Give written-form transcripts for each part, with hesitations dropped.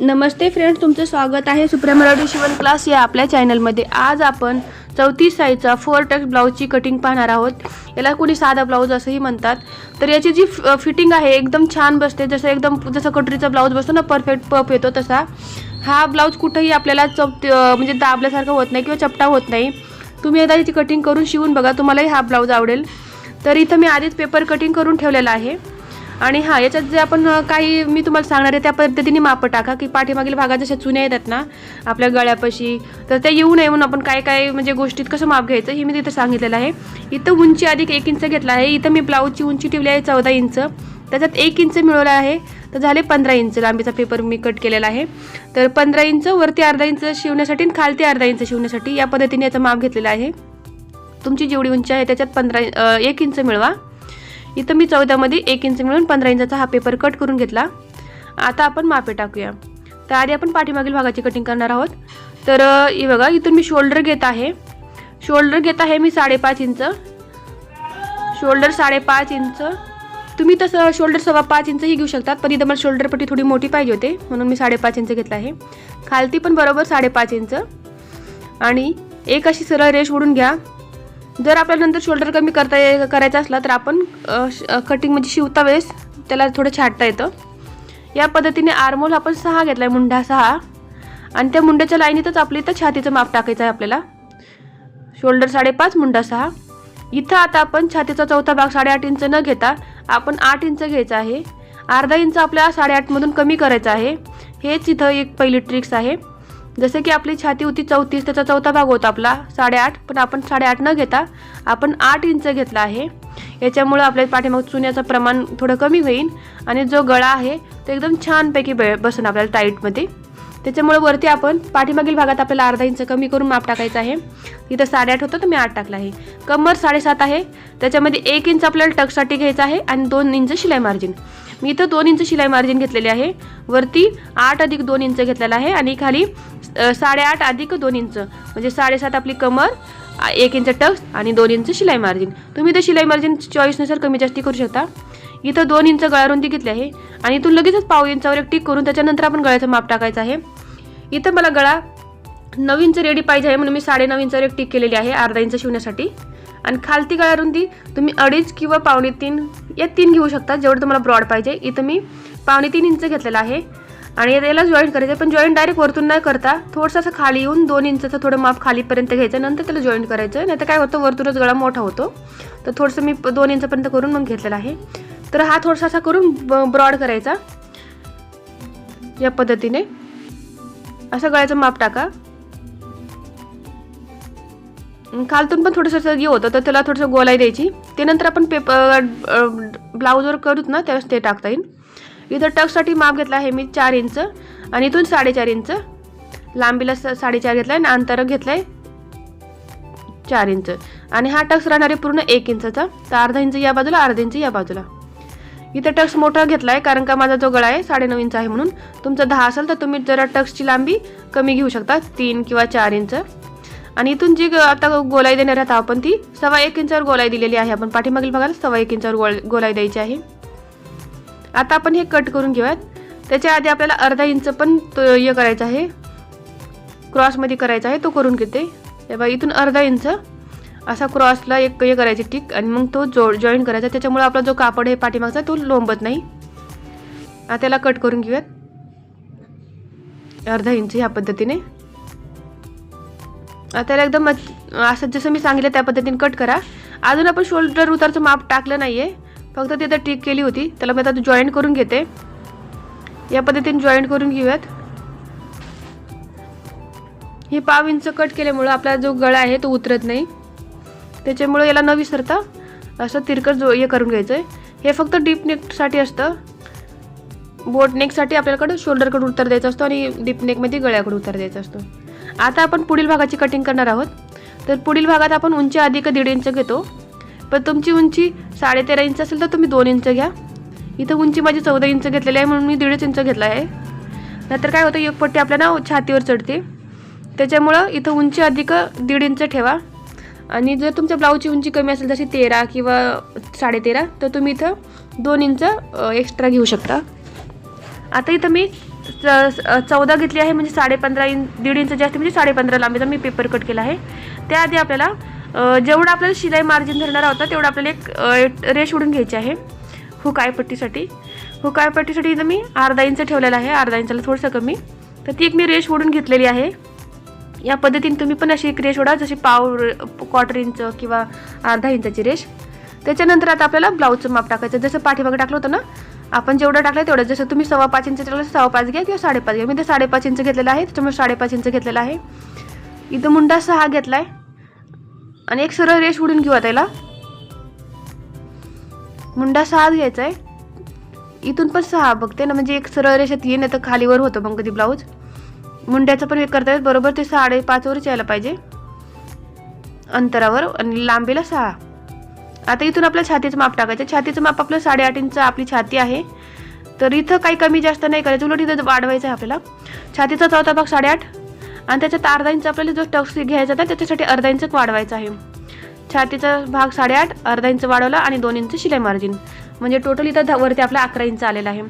नमस्ते friends, तुमचं स्वागत आहे सुप्रिया मराठी शिवण क्लास या आपल्या चॅनलमध्ये। आज आपण 34 साईजचा 4 टक्स ब्लाउजची कटिंग पाहणार आहोत। याला कोणी साधा ब्लाउज असंही म्हणतात। तर याची जी फिटिंग आहे एकदम छान बसते, जसं कटोरीचा ब्लाउज बसतो ना, परफेक्ट पफ येतो तसा हा ब्लाउज कुठेही आपल्याला म्हणजे दाबल्यासारखं होत नाही किंवा चपटा होत नाही। तुम्ही एकदा याची कटिंग करून शिवून बघा, तुम्हालाही हा ब्लाउज आवडेल। तर इथं मी आधीच पेपर कटिंग करून ठेवलेला आहे आणि याच्यात जे आपण काही मी तुम्हाला सांगणार आहे त्या पद्धतीने माप टाका की पाठीमागील भागात जशा चुन्या येतात ना आपल्या गळ्यापाशी, तर त्या येऊ नये म्हणून आपण काय म्हणजे गोष्टीत कसं माप घ्यायचं हे मी तिथं सांगितलेलं आहे। इथं उंची अधिक 1 इंच घेतला आहे। इथं मी ब्लाऊजची उंची ठेवली आहे 14 इंच, त्याच्यात 1 इंच मिळवला आहे, तर झाले 15 इंच लांबीचा पेपर मी कट केलेला आहे। तर 15 इंच वरती अर्धा इंच शिवण्यासाठी आणि खालती अर्धा इंच शिवण्यासाठी या पद्धतीने याचं माप घेतलेलं आहे। तुमची जेवढी उंची आहे त्याच्यात 1 इंच मिळवा। इथं मी 14 मध्ये 1 इंच मिळून 15 इंचाचा हा पेपर कट करून घेतला। आता आपण मापे टाकूया। तर आधी आपण पाठीमागील भागाची कटिंग करणार आहोत। तर हे बघा, इथून मी शोल्डर घेत आहे मी 5.5 इंच, शोल्डर 5.5 इंच। तुम्ही तसं शोल्डर 5.25 इंचही घेऊ शकतात, पण इथं मला शोल्डर पट्टी थोडी मोठी पाहिजे होते म्हणून मी 5.5 इंच घेतला आहे। खालती पण बरोबर 5.5 इंच आणि एक अशी सरळ रेष ओढून घ्या। जर आपल्याला नंतर शोल्डर कमी करायचा असला तर आपण कटिंग म्हणजे शिवता वेळेस त्याला थोडं छाटता येतं। या पद्धतीने आर्महोल आपण 6 घेतलाय, मुंडा 6, आणि त्या मुंड्याच्या लाईनीतच आपली इथं छातीचं माप टाकायचं आहे आपल्याला। शोल्डर 5.5, मुंडा 6। इथं आता आपण छातीचा चौथा भाग 8.5 इंच न घेता आपण 8 इंच घ्यायचा आहे। अर्धा इंच आपल्या 8.5 मधून कमी करायचं आहे। हेच इथं एक पहिली ट्रिक्स आहे। जसे की आपली छाती होती 34, त्याचा चौथा भाग होता आपला 8.5, पण आपण 8.5 न घेता आपण 8 इंच घेतला आहे। याच्यामुळे आपल्या पाठीमाग चुन्याचं प्रमाण थोडं कमी होईल आणि जो गळा आहे तो एकदम छानपैकी बसेल आपल्याला टाईटमध्ये। त्याच्यामुळे वरती आपण पाठीमागील भागात आपल्याला अर्धा इंच कमी करून माप टाकायचं आहे। इथं 8.5 होतं तर मी 8 टाकला आहे। कमर 7.5 आहे, त्याच्यामध्ये 1 इंच आपल्याला टक्ससाठी घ्यायचं आहे आणि 2 इंच शिलाई मार्जिन। मी इथं 2 इंच शिलाई मार्जिन घेतलेले आहे। वरती 8 अधिक 2 इंच घेतलेला आहे आणि खाली 8.5 अधिक 2 इंच म्हणजे 7.5 आपली कमर, 1 इंच टक्स आणि 2 इंच शिलाई मार्जिन। तुम्ही इथं शिलाई मार्जिन चॉईसनुसार कमी जास्ती करू शकता। इथं 2 इंच गळा रुंदी घेतली आहे आणि इथून लगेचच पाव इंचावर एक टिक करून त्याच्यानंतर आपण गळ्याचं माप टाकायचं आहे। इथं मला गळा 9 इंच रेडी पाहिजे आहे म्हणून मी 9.5 इंचावर एक टिक केलेली आहे अर्धा इंच शिवण्यासाठी। आणि खालती गळा रुंदी तुम्ही 2.5 किंवा 3.25 या 3 घेऊ शकता, जेवढं तुम्हाला ब्रॉड पाहिजे। इथं मी 3.25 इंच घेतलेला आहे आणि याला जॉईंट करायचं, पण जॉईंट डायरेक्ट वरतून नाही करता थोडंसं असं खाली येऊन 2 इंचचं थोडं माप खालीपर्यंत घ्यायचं, नंतर त्याला जॉईंट करायचं। नाही तर काय होतं, वरतूनच गळा मोठा होतो। तर थोडंसं मी 2 इंचपर्यंत करून मग घेतलेला आहे। तर हा थोडासा असा करून ब्रॉड करायचा या पद्धतीने। असं गळ्याचं माप टाका। खालतून पण थोडंसं हे होतं तर त्याला थोडंसं गोलाई द्यायची, ते नंतर आपण ब्लाऊजवर करूत ना त्यावेळेस ते टाकता येईल। इथं टक्ससाठी माप घेतला आहे मी 4 इंच आणि इथून 4.5 इंच, लांबीला 4.5 घेतला आहे आणि अंतर घेतलं आहे 4 इंच आणि हा टक्स राहणार आहे पूर्ण 1 इंचचा, तर अर्धा इंच या बाजूला अर्धा इंच या बाजूला। इथं टक्स मोठा घेतला आहे कारण का माझा जो गळा आहे 9.5 इंच आहे म्हणून। तुमचा 10 असेल तर तुम्ही जरा टक्सची लांबी कमी घेऊ शकता, 3 किंवा 4 इंच। आणि इथून जी आता गोलाई देणार आहोत आपण ती 1.25 इंचावर गोलाई दिलेली आहे। आपण पाठीमागील भागाला 1.25 इंचावर गोलाई द्यायची आहे। आता आपण हे कट करून घेऊयात। त्याच्या आधी आपल्याला अर्धा इंच पण हे करायचं आहे, क्रॉसमध्ये करायचा आहे, तो करून घेते। तेव्हा इथून अर्धा इंच असा क्रॉसला एक हे करायची टिक आणि मग तो जॉईन करायचा, त्याच्यामुळे आपला जो कापड आहे पाठीमागचा तो लोंबत नाही। आता त्याला कट करून घेऊयात अर्धा इंच ह्या पद्धतीने। आता त्याला एकदम असं जसं मी सांगितलं त्या पद्धतीने कट करा। अजून आपण शोल्डर उतारचं माप टाकलं नाहीये, फक्त तिथं टिक केली होती, त्याला मी आता जॉईंट करून घेते। या पद्धतीने जॉईंट करून घेऊयात। हे 1/2 इंच कट केल्यामुळे आपला जो गळा आहे तो उतरत नाही, त्याच्यामुळे याला न विसरता असं तिरकट हे करून घ्यायचं आहे। हे फक्त डीप नेकसाठी असतं, बोट नेकसाठी आपल्याकडे शोल्डरकडे उत्तर द्यायचा असतो आणि डीप नेकमध्ये गळ्याकडे उत्तर द्यायचा असतो। आता आपण पुढील भागाची कटिंग करणार आहोत। तर पुढील भागात आपण उंची अधिक 1.5 इंच घेतो, पण तुमची उंची 13.5 इंच असेल तर तुम्ही 2 इंच घ्या। इथं उंची माझी 14 इंच घेतलेली आहे म्हणून मी 1.5 इंच घेतला आहे। नाहीतर काय होतं, एक पट्टी आपल्याला छातीवर चढते, त्याच्यामुळं इथं उंची अधिक 1.5 इंच ठेवा। आणि जर तुमच्या ब्लाऊजची उंची कमी असेल जशी 13 किंवा 13.5 तर तुम्ही इथं 2 इंच एक्स्ट्रा घेऊ शकता। आता इथं मी 14 घेतली आहे, म्हणजे 15.5 इंच, 1.5 इंच जास्त म्हणजे 15.5 लांबीचा मी पेपर कट केला आहे. त्याआधी आपल्याला जेवढं आपल्याला शिलाई मार्जिन धरणार होता तेवढं आपल्याला एक रेष ओढून घ्यायची आहे हुक आयपट्टीसाठी. हुक आयपट्टीसाठी इथं मी अर्धा इंच ठेवलेला आहे, अर्धा इंचाला थोडंसं कमी. तर ती एक मी रेष ओढून घेतलेली आहे. या पद्धतीने तुम्ही पण अशी एक रेष ओढा, जशी 1/4 इंच किंवा अर्धा इंचाची रेष. त्याच्यानंतर आता आपल्याला ब्लाऊजचं माप टाकायचं. जसं पाठीमागे टाकलं होतं ना आपण, जेवढं टाकलं तेवढं. जसं तुम्ही 5.25 इंच टाकलं 5.25 घ्या किंवा 5.5 घ्या. मी ते 5.5 इंच घेतलेलं आहे, त्याच्यामुळे 5.5 इंच घेतलेला आहे. इथं मुंडा 6 घेतला आहे आणि एक सरळ रेष ओढून घेऊ. त्याला मुंडा 6 घ्यायचा आहे. इथून पण 6 बघते ना, म्हणजे एक सरळ रेषेत येईन, तर खालीवर होतं मग कधी ब्लाऊज. मुंड्याचं पण एक करता येईल बरोबर, ते 5.5 वरच यायला पाहिजे अंतरावर, आणि लांबीला 6. आता इथून आपल्या छातीचं माप टाकायचं. छातीचं माप आपलं 8.5 इंच आपली छाती आहे, तर इथं काही कमी जास्त नाही करायचं, उलट इथं वाढवायचं आहे आपल्याला. छातीचा चौथा भाग 8.5 आणि त्याच्यात अर्धा इंच आपल्याला जो टक्स घ्यायचा होता त्याच्यासाठी अर्धा इंच वाढवायचा आहे. छातीचा भाग 8.5, अर्धा इंच वाढवला आणि 2 इंच शिलाई मार्जिन, म्हणजे टोटल इथं वरती आपला 11 इंच आलेला आहे.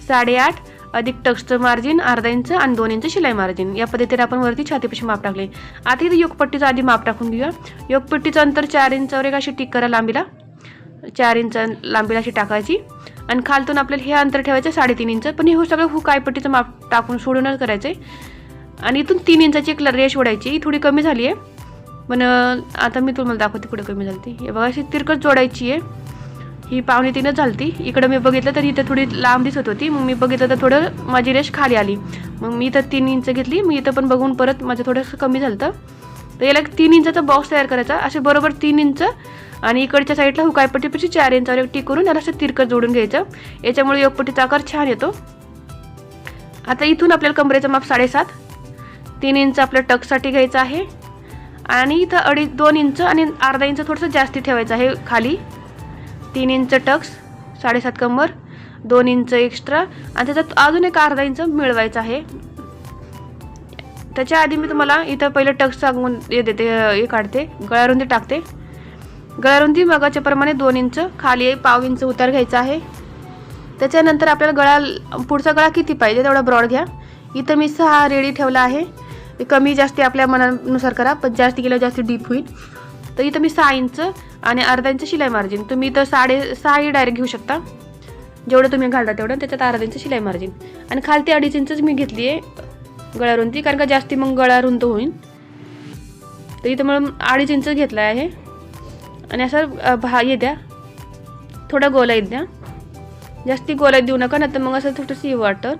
8.5 अधिक टक्सचं मार्जिन अर्धा इंच आणि 2 इंच शिलाई मार्जिन. या पद्धतीने आपण वरती छातीपाशी माप टाकले. आता इथं योगपट्टीचं आधी माप टाकून घेऊया. योगपट्टीचं अंतर 4 इंचावर एक अशी टिक करा लांबीला, 4 इंच लांबीला अशी टाकायची. आणि खालतून आपल्याला हे अंतर ठेवायचं 3.5 इंच. पण हे सगळं हुक आयपट्टीचं माप टाकून सोडूनच करायचं आहे. आणि इथून 3 इंचाची एक रेष ओढायची. ही थोडी कमी झाली आहे, पण आता मी तुम्हाला दाखवते कुठे कमी झाली ती. हे बघा, अशी तिरकस जोडायची आहे. ही 2.5 झाली. इकडं मी बघितलं तर इथं थोडी लांब दिसत होती, मग मी बघितलं तर थोडं माझी रेष खाली आली. मग मी इथं 3 इंच घेतली. मी इथं पण बघून परत माझं थोडंसं कमी झालं. तर याला 3 इंचाचा बॉक्स तयार करायचा. असे बरोबर 3 इंच आणि इकडच्या साईडला हुक आयपट्टीपाशी 4 इंचावर एक टिक करून याला असं तिरकस जोडून घ्यायचं. याच्यामुळे योगपट्टीचा आकार छान येतो. आता इथून आपल्याला कमरेचं माप 7.5, 3 इंच आपल्या टक्ससाठी घ्यायचं आहे. आणि इथं 2 इंच आणि अर्धा इंच थोडंसं जास्ती ठेवायचं आहे खाली. 3 इंच टक्स, 7.5 कमर, 2 इंच एक्स्ट्रा आणि त्याच्यात अजून एक अर्धा इंच मिळवायचं आहे. त्याच्या आधी मी तुम्हाला इथं पहिलं टक्स सांगून देते, हे काढते, गळारुंदी टाकते. गळारुंदी मगाच्या प्रमाणे 2 इंच, खाली 1/2 इंच उतार घ्यायचा आहे. त्याच्यानंतर आपल्याला पुढचा गळा किती पाहिजे तेवढा ब्रॉड घ्या. इथं मी 6 रेडी ठेवला आहे. कमी जास्ती आपल्या मनानुसार करा, पण जास्ती केलं जास्ती डीप होईल. तर इथं मी 6 इंच आणि अर्धा इंच शिलाई मार्जिन. तुम्ही इथं 6.5 डायरेक्ट घेऊ शकता, जेवढं तुम्ही घालता तेवढं. त्याच्यात अर्धा इंच शिलाई मार्जिन आणि खालती 2.5 इंचच मी घेतली आहे गळारुंदी, कारण का जास्ती मग गळा रुंद होईल. तर इथं मला 2.5 इंच घेतला आहे. आणि असं हे द्या, थोडं गोलाईत द्या, जास्ती गोलाईत देऊ नका, नाही तर मग असं थोडंसं वाटतं.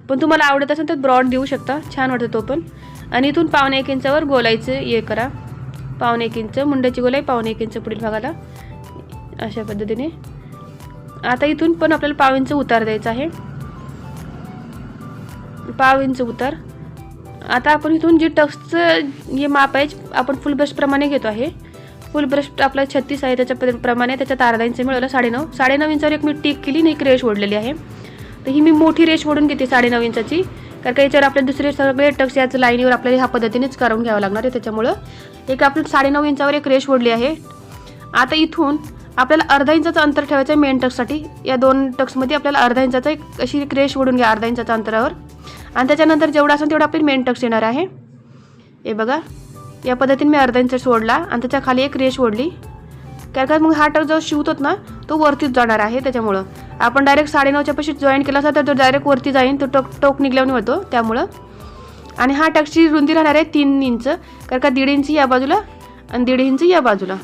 पण तुम्हाला आवडत असेल तर ब्रॉड देऊ शकता, छान वाटतं तो पण. आणि इथून 1.25 इंचावर गोलाईचं हे करा, 1.25 इंच मुंड्याची गोलाई, 1.25 इंच पुढील भागाला अशा पद्धतीने. आता इथून पण आपल्याला 1/2 इंच उतार द्यायचा आहे, 1/2 इंच उतार. आता आपण इथून जे टक्सचं हे माप आहे आपण फुल ब्रश प्रमाणे घेतो आहे. फुल ब्रश आपला 36 आहे, त्याच्या प्रमाणे त्याच्यात अर्धा इंच मिळवलं 9.5 इंचावर एक मी टिक केली आणि एक रेष ओढलेली आहे. तर ही मी मोठी रेष ओढून घेते 9.5 इंचाची, कारण का याच्यावर आपले दुसरे सगळे टक्स याच लाईनीवर आपल्याला ह्या पद्धतीनेच करून घ्यावं लागणार आहे. त्याच्यामुळं एक आपण 9.5 इंचावर एक रेष ओढली आहे. आता इथून आपल्याला अर्धा इंचाचं अंतर ठेवायचं आहे मेन टक्ससाठी. या 2 टक्समध्ये आपल्याला अर्धा इंचाचा अशी एक रेष ओढून घ्या अर्धा इंचाच्या अंतरावर. आणि त्याच्यानंतर जेवढा असेल तेवढा आपली मेन टक्स येणार आहे. हे बघा, या पद्धतीने मी अर्धा इंच सोडला आणि त्याच्या खाली एक रेष ओढली, कारण का मग हा टक्स जो शिवतोत ना तो वरतीच जाणार आहे. त्याच्यामुळं आपण डायरेक्ट 9.5च्या पाशी जॉईन केला असता तर तो डायरेक्ट वरती जाईन, तो टोक निघल्याने होतो त्यामुळं. आणि हा टक्सची रुंदी राहणार आहे 3 इंच, कारण का 1.5 इंच या बाजूला आणि 1.5 इंच या बाजूला.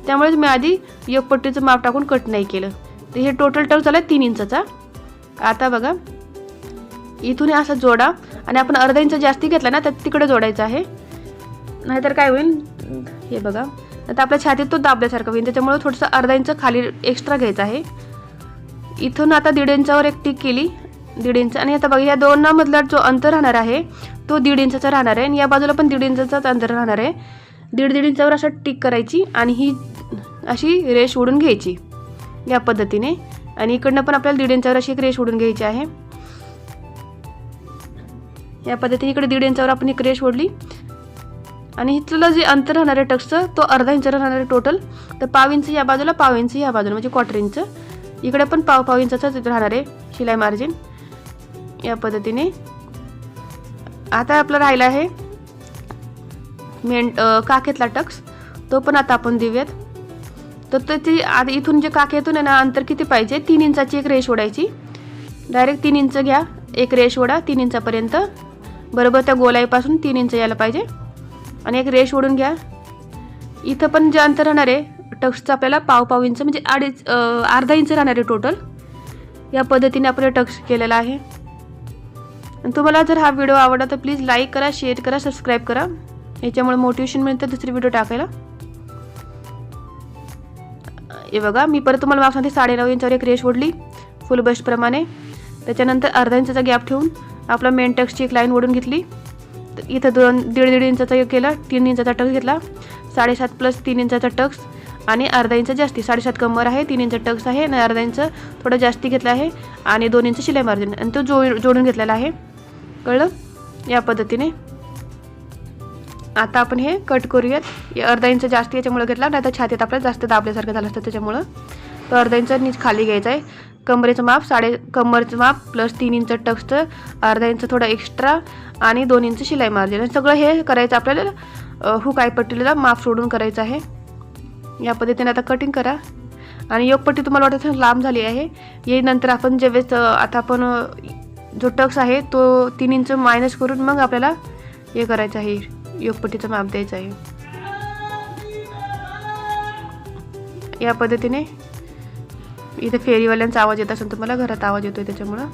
त्यामुळेच मी आधी योगपट्टीचं माप टाकून कट नाही केलं. तर हे टोटल टक्स झाला 3 इंचाचा. आता बघा, इथून असं जोडा आणि आपण अर्धा इंच जास्ती घेतला ना तर तिकडे जोडायचं आहे, नाहीतर काय होईल हे बघा, आता आपल्या छातीत तो दाबल्यासारखं होईल. त्याच्यामुळे थोडंसं अर्धा इंच खाली एक्स्ट्रा घ्यायचं आहे. इथून आता 1.5 इंचावर एक टिक केली, 1.5 इंच. आणि आता बघा, या दोनांमधला जो अंतर राहणार आहे तो 1.5 इंचाचा राहणार आहे आणि या बाजूला पण 1.5 इंचाचाच अंतर राहणार आहे. 1.5 इंचावर असं टिक करायची आणि ही अशी रेष ओढून घ्यायची या पद्धतीने. आणि इकडनं पण आपल्याला 1.5 इंचावर अशी एक रेष ओढून घ्यायची आहे. या पद्धतीने इकडे 1.5 इंचावर आपण एक रेष ओढली आणि इथलं जे अंतर राहणार आहे टक्सचं तो अर्धा इंच राहणार आहे टोटल. तर 1/2 इंच या बाजूला, 1/2 इंच या बाजूला, म्हणजे 1/4 इंच. इकडे पण 1/2 इंचाचाच राहणार आहे शिलाई मार्जिन. या पद्धतीने. आता आपलं राहिला आहे काखेतला टक्स, तो पण आता आपण देऊयात. तर त्याची आधी इथून जे काखेतून आहे ना अंतर किती पाहिजे, 3 इंचाची एक रेष ओढायची. डायरेक्ट 3 इंच घ्या, एक रेष ओढा 3 इंचापर्यंत, बरोबर त्या गोलाईपासून 3 इंच यायला पाहिजे. आणि एक रेष ओढून घ्या. इथं पण जे अंतर राहणार आहे टक्सचं आपल्याला पाव इंच म्हणजे अर्धा इंच राहणार आहे टोटल. या पद्धतीने आपण टक्स केलेला आहे. आणि तुम्हाला जर हा व्हिडिओ आवडला तर प्लीज लाईक करा, शेअर करा, सबस्क्राईब करा. याच्यामुळे मोटिवेशन मिळतं दुसरी व्हिडिओ टाकायला. हे बघा, मी परत तुम्हाला माप सांगते. 9.5 इंचावर एक रेष ओढली फुल बस्टप्रमाणे. त्याच्यानंतर अर्धा इंचाचा गॅप ठेवून आपला मेन टक्सची एक लाईन ओढून घेतली. इथं 1.5 इंचाचा एक केला, 3 इंचाचा टक्स घेतला. 7.5 प्लस 3 इंचाचा टक्स आणि अर्धा इंच जास्ती. 7.5 कमर आहे, 3 इंच टक्स आहे आणि अर्धा इंच थोडं जास्ती घेतला आहे आणि 2 इंच शिलाई मार्जिन आणि तो जोडून घेतलेला आहे. कळलं? या पद्धतीने आता आपण हे कट करूयात. अर्धा इंच जास्ती याच्यामुळे घेतला, नाही तर छातीत आपल्याला जास्त दाबल्यासारखं झालं असतं त्याच्यामुळं. तो अर्धा इंच नीच खाली घ्यायचा आहे. कमरेचं माप कमरचं माप प्लस 3 इंच टक्सचं, अर्धा इंच थोडं एक्स्ट्रा आणि 2 इंच शिलाई मार्जिन. आणि सगळं हे करायचं आपल्याला हुक आयपट्टीला माप सोडून करायचं आहे. या पद्धतीने आता कटिंग करा. आणि योगपट्टी तुम्हाला वाटत लांब झाली आहे, ये नंतर आपण ज्यावेळेस आता आपण जो टक्स आहे तो 3 इंच मायनस करून मग आपल्याला हे करायचं आहे, योगपट्टीचं माप द्यायचं आहे. या पद्धतीने इथे फेरीवाल्यांचा आवाज येत असेल तुम्हाला, घरात आवाज येतोय त्याच्यामुळं.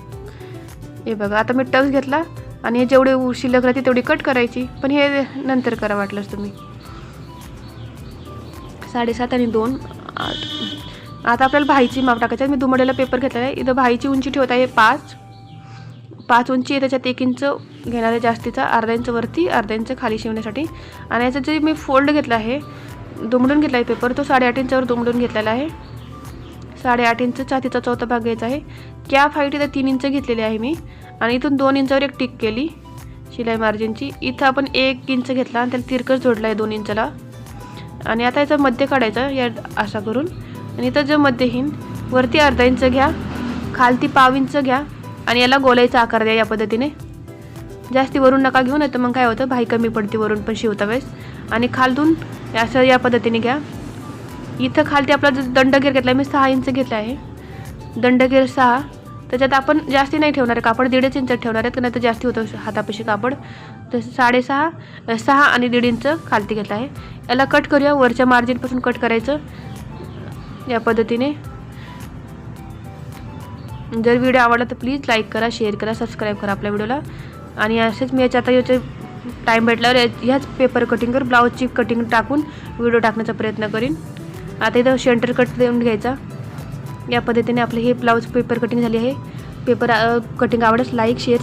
हे बघा, आता मी टक्स घेतला आणि जेवढे शिल्लक राहते तेवढी कट करायची, पण हे नंतर करा वाटलंच तुम्ही. 7.5 आणि 2 8. आता आपल्याला भाईची माप टाकायचं आहे. मी दुमडेला पेपर घेतलेला आहे. इथं भाईची उंची ठेवत आहे 5 उंची आहे. त्याच्यात 1 इंच घेणार आहे जास्तीचा, अर्धा इंच वरती, अर्धा इंच खाली शिवण्यासाठी. आणि याचं जे मी फोल्ड घेतला आहे, दुमडून घेतला आहे पेपर, तो 8.5 इंचावर दुमडून घेतलेला आहे. 8.5 इंच छातीचा चौथा भाग घ्यायचा आहे. कॅप हाईट इथं 3 इंच घेतलेली आहे मी. आणि इथून 2 इंचावर एक टिक केली शिलाई मार्जिनची. इथं आपण 1 इंच घेतला आणि त्याला तिरकस जोडला आहे 2 इंचाला. आणि आता याचा मध्य काढायचा या असा करून. आणि इथं जे मध्यहीन वरती अर्धा इंच घ्या, खालती पाव इंच घ्या आणि याला गोलाईचा आकार द्या. या पद्धतीने जास्ती वरून नका घेऊ, नाही तर मग काय होतं भाई कमी पडते वरून पण शिवता वेळेस. आणि खालतून असं या पद्धतीने घ्या. इथं खालती आपला जो दंडगेर घेतला आहे मी 6 इंच घेतला आहे. दंडगेर 6, त्याच्यात आपण जास्ती नाही ठेवणार आहे कापड, 1.5 इंच ठेवणार आहेत, नाही तर जास्ती होतं हातापाशी कापड. तर 6.5 6 आणि 1.5 इंच खालती घेतला आहे. याला कट करूया, वरच्या मार्जिनपासून कट करायचं या पद्धतीने. जर व्हिडिओ आवडला तर प्लीज लाईक करा, शेअर करा, सबस्क्राईब करा आपल्या व्हिडिओला. आणि असेच मी आता याचे टाईम भेटल्यावर ह्याच पेपर कटिंगवर ब्लाऊजची कटिंग टाकून व्हिडिओ टाकण्याचा प्रयत्न करीन. आता इथं सेंटर कट देऊन घ्यायचा. या पद्धतीने आपले हे ब्लाऊज पेपर कटिंग झाली आहे. पेपर कटिंग आवडल्यास लाईक शेअर